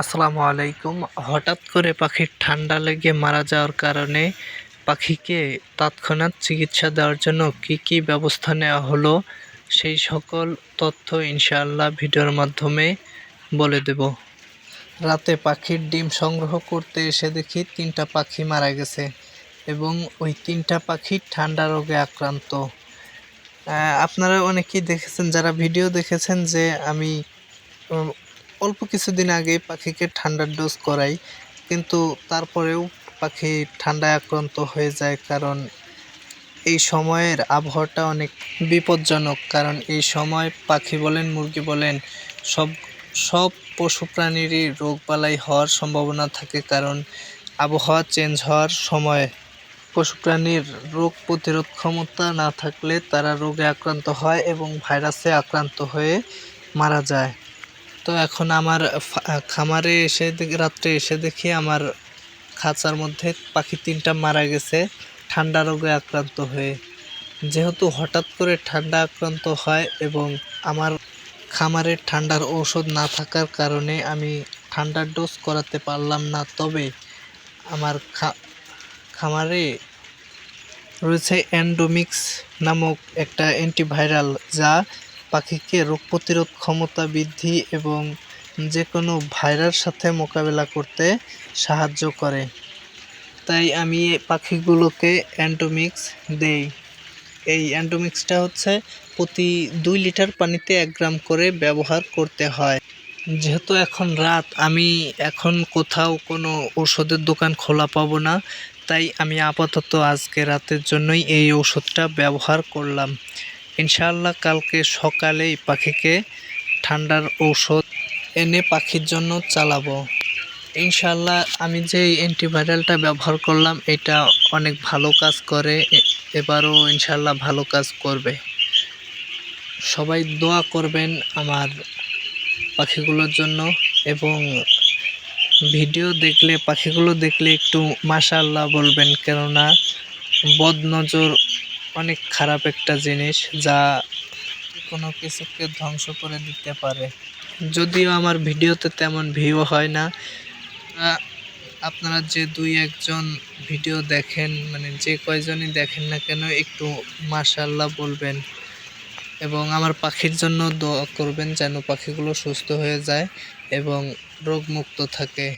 আসসালামু আলাইকুম। হঠাৎ করে পাখির ঠান্ডা লেগে মারা যাওয়ার কারণে পাখিকে তৎক্ষণাৎ চিকিৎসা দেওয়ার জন্য কি কি ব্যবস্থা নেওয়া হলো সেই সকল তথ্য ইনশাআল্লাহ ভিডিওর মাধ্যমে বলে দেব। রাতে পাখির ডিম সংগ্রহ করতে এসে দেখি 3টা পাখি মারা গেছে এবং ওই 3টা পাখি ঠান্ডা রোগে আক্রান্ত। আপনারা অনেকেই দেখেছেন, যারা ভিডিও দেখেছেন, যে আমি অল্প কিছুদিন আগে পাখিকে ঠান্ডার ডোজ করাই, কিন্তু তারপরেও পাখি ঠান্ডায় আক্রান্ত হয়ে যায়। কারণ এই সময়ের আবহাওয়াটা অনেক বিপজ্জনক। কারণ এই সময় পাখি বলেন, মুরগি বলেন, সব পশু প্রাণীরই রোগবালাই হওয়ার সম্ভাবনা থাকে। কারণ আবহাওয়া চেঞ্জ হওয়ার সময় পশু প্রাণীর রোগ প্রতিরোধ ক্ষমতা না থাকলে তারা রোগে আক্রান্ত হয় এবং ভাইরাসে আক্রান্ত হয়ে মারা যায়। তো এখন আমার খামারে এসে রাত্রে এসে দেখি আমার খাঁচার মধ্যে পাখি 3টা মারা গেছে ঠান্ডা রোগে আক্রান্ত হয়ে। যেহেতু হঠাৎ করে ঠান্ডা আক্রান্ত হয় এবং আমার খামারে ঠান্ডার ঔষধ না থাকার কারণে আমি ঠান্ডার ডোজ করাতে পারলাম না। তবে আমার খামারে রয়েছে এন্ডোমিক্স নামক একটা অ্যান্টিভাইরাল, যা পাখিকে রোগ প্রতিরোধ ক্ষমতা বৃদ্ধি এবং যে কোনো ভাইরাস সাথে মোকাবেলা করতে সাহায্য করে। তাই আমি পাখিগুলোকে এন্ডোমিক্স দেই। এই এন্ডোমিক্সটা হচ্ছে প্রতি 2 লিটার পানিতে 1 গ্রাম করে ব্যবহার করতে হয়। যেহেতু এখন রাত, আমি এখন কোথাও কোনো ওষুধের দোকান খোলা পাবো না, তাই আমি আপাতত আজকে রাতের জন্যই এই ওষুধটা ব্যবহার করলাম। ইনশাআল্লাহ কালকে সকালেই পাখিকে ঠান্ডার ঔষধ এনে পাখির জন্য চালাবো। ইনশাআল্লাহ আমি যে অ্যান্টিভাইরালটা ব্যবহার করলাম এটা অনেক ভালো কাজ করে, এবারও ইনশাআল্লাহ ভালো কাজ করবে। সবাই দোয়া করবেন আমার পাখিগুলোর জন্য এবং পাখিগুলো দেখলে একটু মাশাআল্লাহ বলবেন। কেননা বদনজর অনেক খারাপ একটা জিনিস, যা কোনো কিছুকে ধ্বংস করে দিতে পারে। যদিও আমার ভিডিওতে তেমন ভিউ হয় না, আপনারা যে 2-1 জন ভিডিও দেখেন, মানে যে কয়জনই দেখেন না কেন, একটু মাশাআল্লাহ বলবেন এবং আমার পাখির জন্য দোয়া করবেন যেন পাখিগুলো সুস্থ হয়ে যায় এবং রোগমুক্ত থাকে।